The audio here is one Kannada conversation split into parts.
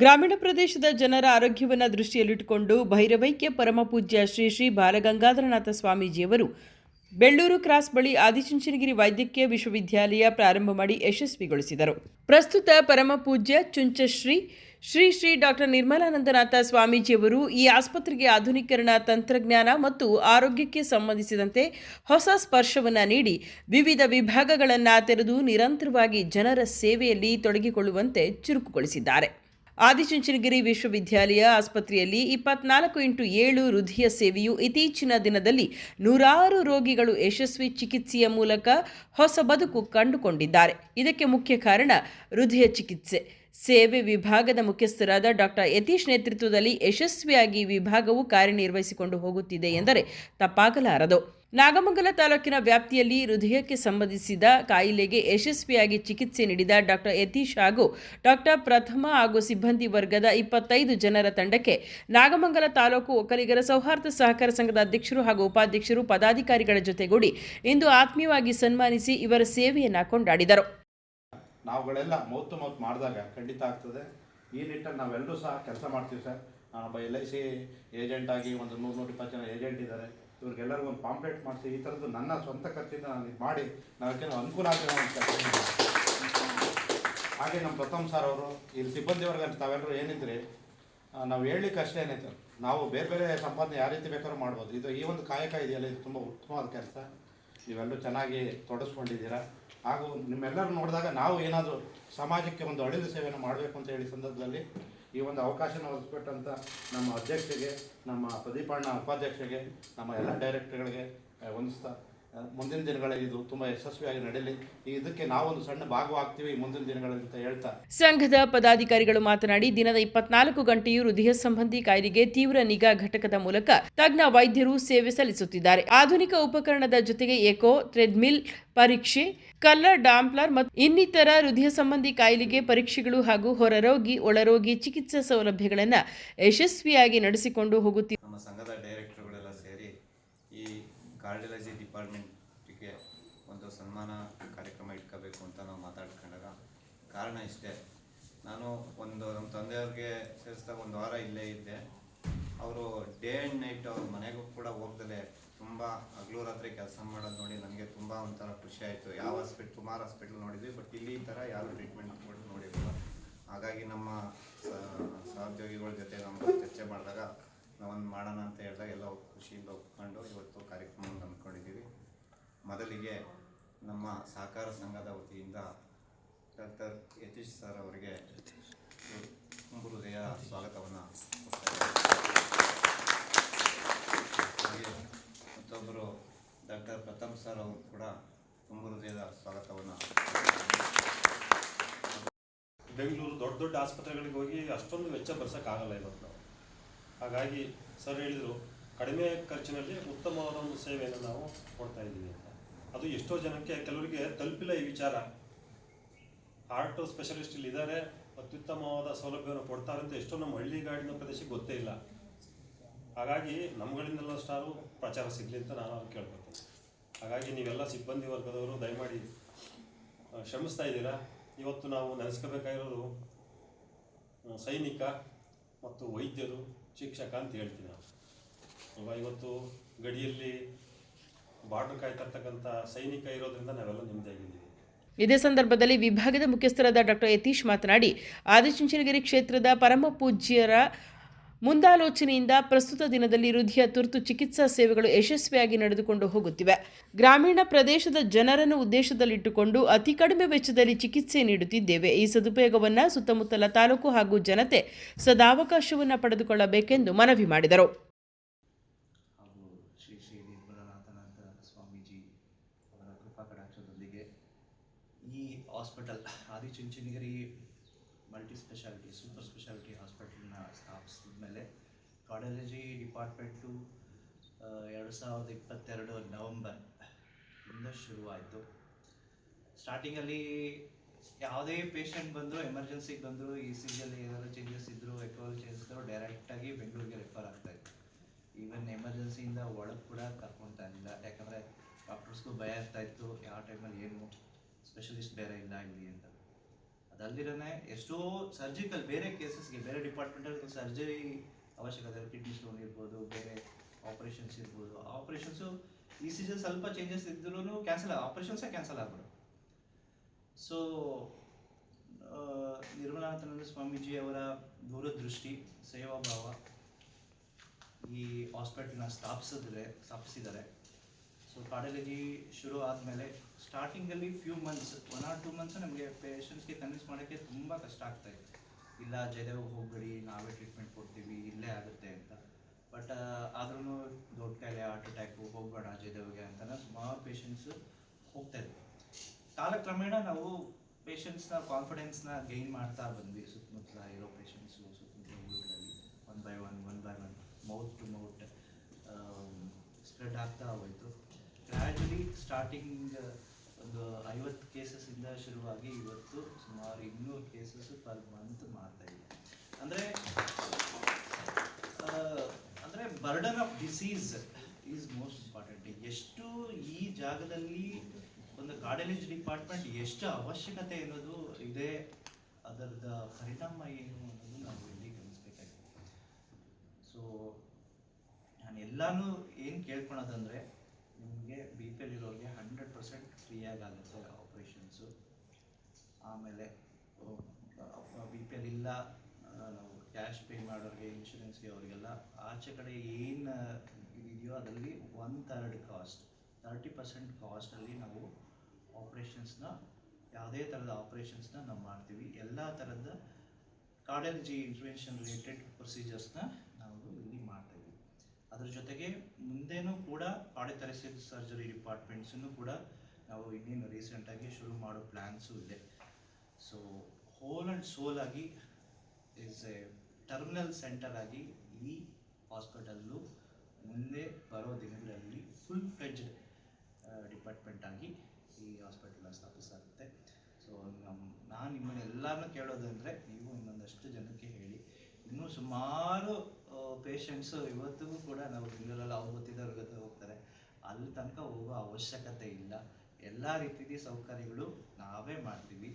ಗ್ರಾಮೀಣ ಪ್ರದೇಶದ ಜನರ ಆರೋಗ್ಯವನ್ನು ದೃಷ್ಟಿಯಲ್ಲಿಟ್ಟುಕೊಂಡು ಭೈರವೈಕ್ಯ ಪರಮಪೂಜ್ಯ ಶ್ರೀ ಶ್ರೀ ಬಾಲಗಂಗಾಧರನಾಥ ಸ್ವಾಮೀಜಿಯವರು ಬೆಳ್ಳೂರು ಕ್ರಾಸ್ ಬಳಿ ಆದಿಚುಂಚನಗಿರಿ ವೈದ್ಯಕೀಯ ವಿಶ್ವವಿದ್ಯಾಲಯ ಪ್ರಾರಂಭ ಮಾಡಿ ಯಶಸ್ವಿಗೊಳಿಸಿದರು. ಪ್ರಸ್ತುತ ಪರಮಪೂಜ್ಯ ಚುಂಚಶ್ರೀ ಶ್ರೀ ಶ್ರೀ ಡಾಕ್ಟರ್ ನಿರ್ಮಲಾನಂದನಾಥ ಸ್ವಾಮೀಜಿಯವರು ಈ ಆಸ್ಪತ್ರೆಗೆ ಆಧುನೀಕರಣ, ತಂತ್ರಜ್ಞಾನ ಮತ್ತು ಆರೋಗ್ಯಕ್ಕೆ ಸಂಬಂಧಿಸಿದಂತೆ ಹೊಸ ಸ್ಪರ್ಶವನ್ನು ನೀಡಿ ವಿವಿಧ ವಿಭಾಗಗಳನ್ನು ತೆರೆದು ನಿರಂತರವಾಗಿ ಜನರ ಸೇವೆಯಲ್ಲಿ ತೊಡಗಿಕೊಳ್ಳುವಂತೆ ಚುರುಕುಗೊಳಿಸಿದ್ದಾರೆ. ಆದಿಚುಂಚನಗಿರಿ ವಿಶ್ವವಿದ್ಯಾಲಯ ಆಸ್ಪತ್ರೆಯಲ್ಲಿ 24x7 ಹೃದಯ ಸೇವೆಯು ಇತ್ತೀಚಿನ ದಿನದಲ್ಲಿ ನೂರಾರು ರೋಗಿಗಳು ಯಶಸ್ವಿ ಚಿಕಿತ್ಸೆಯ ಮೂಲಕ ಹೊಸ ಬದುಕು ಕಂಡುಕೊಂಡಿದ್ದಾರೆ. ಇದಕ್ಕೆ ಮುಖ್ಯ ಕಾರಣ ಹೃದಯ ಚಿಕಿತ್ಸೆ ಸೇವೆ ವಿಭಾಗದ ಮುಖ್ಯಸ್ಥರಾದ ಡಾಕ್ಟರ್ ಯತೀಶ್ ನೇತೃತ್ವದಲ್ಲಿ ಯಶಸ್ವಿಯಾಗಿ ವಿಭಾಗವು ಕಾರ್ಯನಿರ್ವಹಿಸಿಕೊಂಡು ಹೋಗುತ್ತಿದೆ ಎಂದರೆ ತಪ್ಪಾಗಲಾರದು. ನಾಗಮಂಗಲ ತಾಲೂಕಿನ ವ್ಯಾಪ್ತಿಯಲ್ಲಿ ಹೃದಯಕ್ಕೆ ಸಂಬಂಧಿಸಿದ ಕಾಯಿಲೆಗೆ ಯಶಸ್ವಿಯಾಗಿ ಚಿಕಿತ್ಸೆ ನೀಡಿದ ಡಾಕ್ಟರ್ ಯತೀಶ್ ಹಾಗೂ ಡಾಕ್ಟರ್ ಪ್ರಥಮ ಹಾಗೂ ಸಿಬ್ಬಂದಿ ವರ್ಗದ 25 ಜನರ ತಂಡಕ್ಕೆ ನಾಗಮಂಗಲ ತಾಲೂಕು ಒಕ್ಕಲಿಗರ ಸೌಹಾರ್ದ ಸಹಕಾರ ಸಂಘದ ಅಧ್ಯಕ್ಷರು ಹಾಗೂ ಉಪಾಧ್ಯಕ್ಷರು ಪದಾಧಿಕಾರಿಗಳ ಜೊತೆಗೂಡಿ ಇಂದು ಆತ್ಮೀಯವಾಗಿ ಸನ್ಮಾನಿಸಿ ಇವರ ಸೇವೆಯನ್ನು ಕೊಂಡಾಡಿದರು. ನಾವುಗಳೆಲ್ಲ ಮೌತ್ ಮಾಡಿದಾಗ ಖಂಡಿತ ಆಗ್ತದೆ. ಈ ನಿಟ್ಟಲ್ಲಿ ನಾವೆಲ್ಲರೂ ಸಹ ಕೆಲಸ ಮಾಡ್ತೀವಿ ಸರ್. ನಾನೊಬ್ಬ LIC ಏಜೆಂಟ್ ಆಗಿ ಒಂದು 100-120 ಜನ ಏಜೆಂಟ್ ಇದ್ದಾರೆ. ಇವ್ರಿಗೆಲ್ಲರಿಗೂ ಒಂದು ಪಾಂಪ್ಲೆಟ್ ಮಾಡಿಸಿ ಈ ಥರದ್ದು ನನ್ನ ಸ್ವಂತ ಖರ್ಚಿಂದ ನಾನು ಇದು ಮಾಡಿ ನಾವೇನೋ ಅನುಕೂಲ ಆಗಿದೆ ಅಂತ. ಹಾಗೆ ನಮ್ಮ ಪ್ರಥಮ್ ಸರ್ ಅವರು ಇಲ್ಲಿ ಸಿಬ್ಬಂದಿ ವರ್ಗ ತಾವೆಲ್ಲರೂ ಏನಿದ್ರಿ ನಾವು ಹೇಳಲಿಕ್ಕೆ ಅಷ್ಟೇ ಏನೈತೆ, ನಾವು ಬೇರೆ ಬೇರೆ ಸಂಪಾದನೆ ಯಾವ ರೀತಿ ಬೇಕಾದ್ರೂ ಮಾಡ್ಬೋದು. ಇದು ಈ ಒಂದು ಕಾಯಕ ಇದೆಯಲ್ಲ, ಇದು ತುಂಬ ಉತ್ತಮವಾದ ಕೆಲಸ. ನೀವೆಲ್ಲರೂ ಚೆನ್ನಾಗಿ ತೊಡಗಿಸ್ಕೊಂಡಿದ್ದೀರಾ. ಹಾಗೂ ನಿಮ್ಮೆಲ್ಲರೂ ನೋಡಿದಾಗ ನಾವು ಏನಾದರೂ ಸಮಾಜಕ್ಕೆ ಒಂದು ಒಳ್ಳೆಯ ಸೇವೆಯನ್ನು ಮಾಡಬೇಕು ಅಂತ ಹೇಳಿ ಸಂದರ್ಭದಲ್ಲಿ ಈ ಒಂದು ಅವಕಾಶನ ಒದಗಿಸ್ಬಿಟ್ಟಂಥ ನಮ್ಮ ಅಧ್ಯಕ್ಷರಿಗೆ, ನಮ್ಮ ಪ್ರದೀಪಣ್ಣ ಉಪಾಧ್ಯಕ್ಷರಿಗೆ, ನಮ್ಮ ಎಲ್ಲ ಡೈರೆಕ್ಟರ್ಗಳಿಗೆ ವಂದಿಸ್ತಾ ಮುಂದಿನ ದಿನಗಳಲ್ಲಿ ಇದು ತುಂಬ ಯಶಸ್ವಿಯಾಗಿ ನಡೆಯಲಿ. ಇದಕ್ಕೆ ನಾವೊಂದು ಸಣ್ಣ ಭಾಗವಾಗ್ತೀವಿ ಮುಂದಿನ ದಿನಗಳಲ್ಲಿ ಅಂತ ಹೇಳ್ತಾ ಸಂಘದ ಪದಾಧಿಕಾರಿಗಳು ಮಾತನಾಡಿ, ದಿನದ 24 ಗಂಟೆಯೂ ಹೃದಯ ಸಂಬಂಧಿ ಕಾಯಿಲೆಗೆ ತೀವ್ರ ನಿಗಾ ಘಟಕದ ಮೂಲಕ ತಜ್ಞ ವೈದ್ಯರು ಸೇವೆ ಸಲ್ಲಿಸುತ್ತಿದ್ದಾರೆ. ಆಧುನಿಕ ಉಪಕರಣದ ಜೊತೆಗೆ ಎಕೋ, ಟ್ರೆಡ್ಮಿಲ್ ಪರೀಕ್ಷೆ, ಕಲ್ಲರ್, ಡಾಂಪ್ಲರ್ ಮತ್ತು ಇನ್ನಿತರ ಹೃದಯ ಸಂಬಂಧಿ ಕಾಯಿಲೆಗೆ ಪರೀಕ್ಷೆಗಳು ಹಾಗೂ ಹೊರರೋಗಿ ಒಳರೋಗಿ ಚಿಕಿತ್ಸಾ ಸೌಲಭ್ಯಗಳನ್ನು ಯಶಸ್ವಿಯಾಗಿ ನಡೆಸಿಕೊಂಡು ಹೋಗುತ್ತಿದೆ. ನಮ್ಮ ಸಂಘದ ಡೈರೆಕ್ಟರ್ಗಳೆಲ್ಲ ಸೇರಿ ಈ ಕಾರ್ಡಿಯಾಲಜಿ ಡಿಪಾರ್ಟ್ಮೆಂಟ್ಗೆ ಒಂದು ಸನ್ಮಾನ ಕಾರ್ಯಕ್ರಮ ಇಟ್ಕೋಬೇಕು ಅಂತ ನಾವು ಮಾತಾಡ್ಕೊಂಡಾಗ ಕಾರಣ ಇಷ್ಟೇ. ನಾನು ನಮ್ಮ ತಂದೆಯವ್ರಿಗೆ ಸೇರಿಸಿದಾಗ ಒಂದು ವಾರ ಇಲ್ಲೇ ಇದ್ದೆ. ಅವರು ಡೇ ಆ್ಯಂಡ್ ನೈಟ್ ಅವ್ರ ಮನೆಗೂ ಕೂಡ ಹೋಗ್ದಲೆ ತುಂಬ ಹಗಲು ರಾತ್ರಿ ಕೆಲಸ ಮಾಡೋದು ನೋಡಿ ನನಗೆ ತುಂಬ ಒಂಥರ ಖುಷಿ ಆಯಿತು. ಯಾವ ಸುಮಾರು ಹಾಸ್ಪಿಟ್ಲ್ ನೋಡಿದ್ವಿ, ಬಟ್ ಇಲ್ಲಿ ಈ ಥರ ಯಾರು ಟ್ರೀಟ್ಮೆಂಟ್ ಕೊಟ್ಟು ನೋಡಿರಲಿಲ್ಲ. ಹಾಗಾಗಿ ನಮ್ಮ ಸಹೋದ್ಯೋಗಿಗಳ ಜೊತೆ ನಾವು ಚರ್ಚೆ ಮಾಡಿದಾಗ ನಾವೊಂದು ಮಾಡೋಣ ಅಂತ ಹೇಳಿದಾಗ ಎಲ್ಲ ಖುಷಿಯಿಂದ ಒಪ್ಕೊಂಡು ಇವತ್ತು ಕಾರ್ಯಕ್ರಮವನ್ನು ಅಂದ್ಕೊಂಡಿದ್ದೀವಿ. ಮೊದಲಿಗೆ ನಮ್ಮ ಸಹಕಾರ ಸಂಘದ ವತಿಯಿಂದ ಡಾಕ್ಟರ್ ಯತೀಶ್ ಸರ್ ಅವರಿಗೆ ತುಂಬ ಹೃದಯ ಸ್ವಾಗತವನ್ನು ಹಾಗೆ ಮತ್ತೊಬ್ಬರು ಡಾಕ್ಟರ್ ಪ್ರಥಮ್ ಸರ್ ಅವರು ಕೂಡ ತುಂಬ ಹೃದಯದ ಸ್ವಾಗತವನ್ನು. ಬೆಂಗಳೂರು ದೊಡ್ಡ ದೊಡ್ಡ ಆಸ್ಪತ್ರೆಗಳಿಗೆ ಹೋಗಿ ಅಷ್ಟೊಂದು ವೆಚ್ಚ ಬರ್ಸೋಕ್ಕಾಗಲ್ಲ ಇವತ್ತು ನಾವು. ಹಾಗಾಗಿ ಸರ್ ಹೇಳಿದರು, ಕಡಿಮೆ ಖರ್ಚಿನಲ್ಲಿ ಉತ್ತಮವಾದ ಒಂದು ಸೇವೆಯನ್ನು ನಾವು ಕೊಡ್ತಾ ಇದ್ದೀವಿ ಅಂತ. ಅದು ಎಷ್ಟೋ ಜನಕ್ಕೆ ಕೆಲವರಿಗೆ ತಲುಪಿಲ್ಲ ಈ ವಿಚಾರ. ಹಾರ್ಟ್ ಸ್ಪೆಷಲಿಸ್ಟ್ ಇಲ್ಲಿ ಇದ್ದಾರೆ, ಅತ್ಯುತ್ತಮವಾದ ಸೌಲಭ್ಯವನ್ನು ಕೊಡ್ತಾರೆ ಅಂತ ಎಷ್ಟೋ ನಮ್ಮ ಹಳ್ಳಿಗಾಡಿನ ಪ್ರದೇಶಕ್ಕೆ ಗೊತ್ತೇ ಇಲ್ಲ. ಹಾಗಾಗಿ ನಮ್ಮಗಳಿಂದೆಲ್ಲ ಸ್ಟಾರು ಪ್ರಚಾರ ಸಿಗಲಿ ಅಂತ ನಾನು ಕೇಳ್ಕೊತೀನಿ. ಹಾಗಾಗಿ ನೀವೆಲ್ಲ ಸಿಬ್ಬಂದಿ ವರ್ಗದವರು ದಯಮಾಡಿ ಶ್ರಮಿಸ್ತಾ ಇದ್ದೀರಾ. ಇವತ್ತು ನಾವು ನೆನೆಸ್ಕೋಬೇಕಾಗಿರೋದು ಸೈನಿಕ ಮತ್ತು ವೈದ್ಯರು, ಶಿಕ್ಷಕ ಅಂತ ಹೇಳ್ತೀನಿ ನಾವು. ಇವತ್ತು ಗಡಿಯಲ್ಲಿ ಬಾರ್ಡರ್ ಕಾಯ್ತಾ ಇರ್ತಕ್ಕಂಥ ಸೈನಿಕ ಇರೋದ್ರಿಂದ ನಾವೆಲ್ಲ ನೆಮ್ಮದಿಯಾಗಿದ್ದೀವಿ. ಇದೇ ಸಂದರ್ಭದಲ್ಲಿ ವಿಭಾಗದ ಮುಖ್ಯಸ್ಥರಾದ ಡಾಕ್ಟರ್ ಯತೀಶ್ ಮಾತನಾಡಿ, ಆದಿಚುಂಚನಗಿರಿ ಕ್ಷೇತ್ರದ ಪರಮಪೂಜ್ಯರ ಮುಂದಾಲೋಚನೆಯಿಂದ ಪ್ರಸ್ತುತ ದಿನದಲ್ಲಿ ಹೃದಯ ತುರ್ತು ಚಿಕಿತ್ಸಾ ಸೇವೆಗಳು ಯಶಸ್ವಿಯಾಗಿ ನಡೆದುಕೊಂಡು ಹೋಗುತ್ತಿವೆ. ಗ್ರಾಮೀಣ ಪ್ರದೇಶದ ಜನರನ್ನು ಉದ್ದೇಶದಲ್ಲಿಟ್ಟುಕೊಂಡು ಅತಿ ಕಡಿಮೆ ವೆಚ್ಚದಲ್ಲಿ ಚಿಕಿತ್ಸೆ ನೀಡುತ್ತಿದ್ದೇವೆ. ಈ ಸದುಪಯೋಗವನ್ನು ಸುತ್ತಮುತ್ತಲ ತಾಲೂಕು ಹಾಗೂ ಜನತೆ ಸದಾವಕಾಶವನ್ನು ಪಡೆದುಕೊಳ್ಳಬೇಕೆಂದು ಮನವಿ ಮಾಡಿದರು. ಹಾಗೂ ಶ್ರೀ ಶ್ರೀ ನಿರ್ಮಲಾನಂದನಾಥ ಸ್ವಾಮೀಜಿ ಅವರ ಕೃಪಾ ಕಟಾಕ್ಷದೊಂದಿಗೆ ಈ hospital Adichunchanagiri multi speciality super speciality ಹಾಸ್ಪಿಟಲ್ನ ಸ್ಥಾಪಿಸಿದ ಮೇಲೆ ಕಾರ್ಡಿಯಾಲಜಿ ಡಿಪಾರ್ಟ್ಮೆಂಟು 2022 ನವಂಬರ್ನಿಂದ ಶುರುವಾಯಿತು. ಸ್ಟಾರ್ಟಿಂಗಲ್ಲಿ ಯಾವುದೇ ಪೇಷಂಟ್ ಬಂದರೂ, ಎಮರ್ಜೆನ್ಸಿಗೆ ಬಂದರೂ, ECGಯಲ್ಲಿ ಏನಾದರೂ ಚೇಂಜಸ್ ಇದ್ದರೂ, ಎಕೋಲ್ಲಿ ಚೇಂಜಸ್ ಇದ್ದರೂ ಡೈರೆಕ್ಟಾಗಿ ಬೆಂಗಳೂರಿಗೆ ರೆಫರ್ ಆಗ್ತಾಯಿತ್ತು. ಈವನ್ ಎಮರ್ಜೆನ್ಸಿಯಿಂದ ಒಳಗೆ ಕೂಡ ಕರ್ಕೊತಾ ಇರಲಿಲ್ಲ. ಯಾಕಂದರೆ ಡಾಕ್ಟರ್ಸ್ಗೂ ಭಯ ಇರ್ತಾಯಿತ್ತು, ಯಾವ ಟೈಮಲ್ಲಿ ಏನು ಸ್ಪೆಷಲಿಸ್ಟ್ ಬೇರೆ ಇಲ್ಲ ಇಲ್ಲಿ ಅಂತ. ಅದಲ್ಲಿರನೇ ಎಷ್ಟೋ ಸರ್ಜಿಕಲ್ ಬೇರೆ ಕೇಸಸ್ಗೆ ಬೇರೆ ಡಿಪಾರ್ಟ್ಮೆಂಟಲ್ಲಿ ಸರ್ಜರಿ ಅವಶ್ಯಕತೆ, ಕಿಡ್ನಿ ಸ್ಟೋನ್ ಇರ್ಬೋದು, ಬೇರೆ ಆಪರೇಷನ್ಸ್ ಇರ್ಬೋದು. ಆಪರೇಷನ್ಸು ಈ ಸೀಸನ್ ಸ್ವಲ್ಪ ಚೇಂಜಸ್ ಇದ್ರೂ ಆಪರೇಷನ್ಸೇ ಕ್ಯಾನ್ಸಲ್ ಆಗ್ಬಿಡು. ಸೊ ನಿರ್ಮಲಾನಂದ ಸ್ವಾಮೀಜಿ ಅವರ ದೂರದೃಷ್ಟಿ, ಸೇವಾಭಾವ ಈ ಹಾಸ್ಪಿಟಲ್ನ ಸ್ಥಾಪಿಸಿದ್ದಾರೆ. ಸೊ ಕಾರ್ಡಿಯಾಲಜಿ ಶುರು ಆದಮೇಲೆ ಸ್ಟಾರ್ಟಿಂಗಲ್ಲಿ ಫ್ಯೂ ಮಂತ್ಸ್ 1 or 2 months ನಮಗೆ ಪೇಷಂಟ್ಸ್ಗೆ ಕನ್ವಿನ್ಸ್ ಮಾಡೋಕ್ಕೆ ತುಂಬ ಕಷ್ಟ ಆಗ್ತಾಯಿತ್ತು. ಇಲ್ಲ ಜಯದೇವ್ ಹೋಗ್ಬೇಡಿ, ನಾವೇ ಟ್ರೀಟ್ಮೆಂಟ್ ಕೊಡ್ತೀವಿ, ಇಲ್ಲೇ ಆಗುತ್ತೆ ಅಂತ. ಬಟ್ ಆದ್ರೂ ದೊಡ್ಡ ಕಾಯಿಲೆ, ಹಾರ್ಟ್ ಅಟ್ಯಾಕು, ಹೋಗ್ಬೇಡ ಜಯದೇವ್ಗೆ ಅಂತ ಸುಮಾರು ಪೇಷಂಟ್ಸು ಹೋಗ್ತಾಯಿದ್ವಿ. ಕಾಲಕ್ರಮೇಣ ನಾವು ಪೇಷಂಟ್ಸ್ನ ಕಾನ್ಫಿಡೆನ್ಸ್ನ ಗೈನ್ ಮಾಡ್ತಾ ಬಂದ್ವಿ. ಸುತ್ತಮುತ್ತಲ ಇರೋ ಪೇಷಂಟ್ಸು ಸುತ್ತಮುತ್ತಲ ಊರುಗಳಲ್ಲಿ one by one mouth to mouth spread ಆಗ್ತಾ ಹೋಯಿತು. ಗ್ರ್ಯಾಜುಲಿ ಸ್ಟಾರ್ಟಿಂಗ್ ಒಂದು 50 ಕೇಸಸ್ಸಿಂದ ಶುರುವಾಗಿ ಇವತ್ತು ಸುಮಾರು 200 ಕೇಸಸ್ ಪರ್ ಮಂತ್ ಮಾಡ್ತಾ ಇದೆ. ಅಂದರೆ burden of disease is most important. ಎಷ್ಟು ಈ ಜಾಗದಲ್ಲಿ ಒಂದು ಕಾರ್ಡಿಯಾಲಜಿ ಡಿಪಾರ್ಟ್ಮೆಂಟ್ ಎಷ್ಟು ಅವಶ್ಯಕತೆ ಅನ್ನೋದು ಇದೆ, ಅದರದ ಪರಿಣಾಮ ಏನು ಅನ್ನೋದು ನಾವು ಇಲ್ಲಿ ಗಮನಿಸಬೇಕಾಗಿದೆ. ಸೊ ನಾನು ಎಲ್ಲನೂ ಏನು ಕೇಳ್ಕೊಳೋದಂದರೆ, ನಿಮಗೆ BPL ಇರೋರಿಗೆ 100% ಫ್ರೀಯಾಗಿ ಆಗುತ್ತೆ ಆಪ್ರೇಷನ್ಸು. ಆಮೇಲೆ BPL ಇಲ್ಲ, ನಾವು ಕ್ಯಾಶ್ ಪೇ ಮಾಡೋರಿಗೆ, ಇನ್ಶೂರೆನ್ಸ್ಗೆ ಅವರಿಗೆಲ್ಲ ಆಚೆ ಕಡೆ ಏನು ಇದೆಯೋ ಅದರಲ್ಲಿ 1/3 ಕಾಸ್ಟ್, 30% ಕಾಸ್ಟಲ್ಲಿ ನಾವು ಆಪ್ರೇಷನ್ಸ್ನ, ಯಾವುದೇ ಥರದ ಆಪ್ರೇಷನ್ಸ್ನ ನಾವು ಮಾಡ್ತೀವಿ. ಎಲ್ಲ ಥರದ ಕಾರ್ಡಿಯಾಲಜಿ ಇಂಟರ್ವೆನ್ಷನ್ ರಿಲೇಟೆಡ್ ಪ್ರೊಸೀಜರ್ಸ್ನ ನಾವು ಇಲ್ಲಿ ಮಾಡ್ತಾಯಿದ್ದೀವಿ. ಅದ್ರ ಜೊತೆಗೆ ಮುಂದೇನೂ ಕೂಡ ಕಾರ್ಡಿಯೋಥೊರಾಸಿಕ್ ಸರ್ಜರಿ ಡಿಪಾರ್ಟ್ಮೆಂಟ್ಸನ್ನು ಕೂಡ ನಾವು ಇನ್ನೇನು ರೀಸೆಂಟಾಗಿ ಶುರು ಮಾಡೋ ಪ್ಲ್ಯಾನ್ಸು ಇದೆ. ಸೊ ಹೋಲ್ ಆ್ಯಂಡ್ ಸೋಲ್ ಆಗಿ ಈಸ್ ಎ ಟರ್ಮಿನಲ್ ಸೆಂಟರ್ ಆಗಿ ಈ ಹಾಸ್ಪಿಟಲ್ಲು ಮುಂದೆ ಬರೋ ದಿನಗಳಲ್ಲಿ ಫುಲ್ ಫ್ಲೆಡ್ಜ್ಡ್ ಡಿಪಾರ್ಟ್ಮೆಂಟ್ ಆಗಿ ಈ ಹಾಸ್ಪಿಟಲ್ನ ಸ್ಥಾಪಿಸಲಾಗುತ್ತೆ. ಸೊ ನಾನು ನಿಮ್ಮನ್ನೆಲ್ಲರನ್ನೂ ಕೇಳೋದಂದರೆ, ನೀವು ಇನ್ನೊಂದಷ್ಟು ಜನಕ್ಕೆ ಹೇಳಿ. ಇನ್ನೂ ಸುಮಾರು ಪೇಷಂಟ್ಸು ಇವತ್ತಿಗೂ ಕೂಡ ನಾವು ಬೆಂಗಳೂರಲ್ಲಿ ಅವ್ರು ಗೊತ್ತಿದ್ದವ್ರಿಗೆ ಹೋಗ್ತಾರೆ, ಅಲ್ಲಿ ತನಕ ಹೋಗೋ ಅವಶ್ಯಕತೆ ಇಲ್ಲ. ಎಲ್ಲ ರೀತಿಯ ಸೌಕರ್ಯಗಳು ನಾವೇ ಮಾಡ್ತೀವಿ,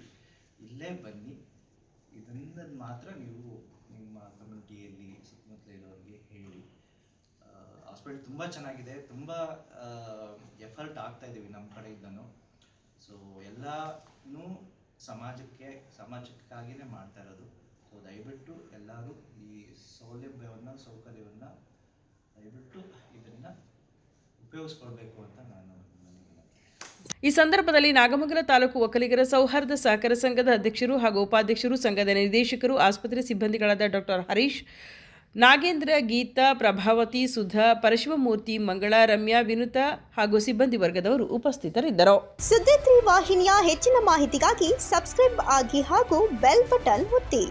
ಇಲ್ಲೇ ಬನ್ನಿ. ಇದರಿಂದ ಮಾತ್ರ ನೀವು ನಿಮ್ಮ ಕಮ್ಯುನಿಟಿಯಲ್ಲಿ ಸುತ್ತಮುತ್ತಲ ಇರೋರಿಗೆ ಹೇಳಿ. ಹಾಸ್ಪಿಟಲ್ ತುಂಬ ಚೆನ್ನಾಗಿದೆ, ತುಂಬ ಎಫರ್ಟ್ ಆಗ್ತಾ ಇದ್ದೀವಿ ನಮ್ಮ ಕಡೆಯಿಂದನೂ. ಸೊ ಎಲ್ಲನೂ ಸಮಾಜಕ್ಕಾಗಿಯೇ ಮಾಡ್ತಾ ಇರೋದು. ಸೊ ದಯವಿಟ್ಟು ಎಲ್ಲರೂ ಈ ಸೌಕರ್ಯವನ್ನು ದಯವಿಟ್ಟು ಇದನ್ನು ಉಪಯೋಗಿಸ್ಕೊಳ್ಬೇಕು ಅಂತ ನಾನು ಈ ಸಂದರ್ಭದಲ್ಲಿ ನಾಗಮಂಗಲ ತಾಲೂಕು ಒಕ್ಕಲಿಗರ ಸೌಹಾರ್ದ ಸಹಕಾರ ಸಂಘದ ಅಧ್ಯಕ್ಷರು ಹಾಗೂ ಉಪಾಧ್ಯಕ್ಷರು, ಸಂಘದ ನಿರ್ದೇಶಕರು, ಆಸ್ಪತ್ರೆ ಸಿಬ್ಬಂದಿಗಳಾದ ಡಾಕ್ಟರ್ ಹರೀಶ್, ನಾಗೇಂದ್ರ, ಗೀತಾ, ಪ್ರಭಾವತಿ, ಸುಧಾ, ಪರಶಿವಮೂರ್ತಿ, ಮಂಗಳಾ, ರಮ್ಯಾ, ವಿನುತಾ ಹಾಗೂ ಸಿಬ್ಬಂದಿ ವರ್ಗದವರು ಉಪಸ್ಥಿತರಿದ್ದರು. ಸುದ್ದಿ 3 ವಾಹಿನಿಯ ಹೆಚ್ಚಿನ ಮಾಹಿತಿಗಾಗಿ ಸಬ್ಸ್ಕ್ರೈಬ್ ಆಗಿ ಹಾಗೂ ಬೆಲ್ ಬಟನ್ ಒತ್ತಿ.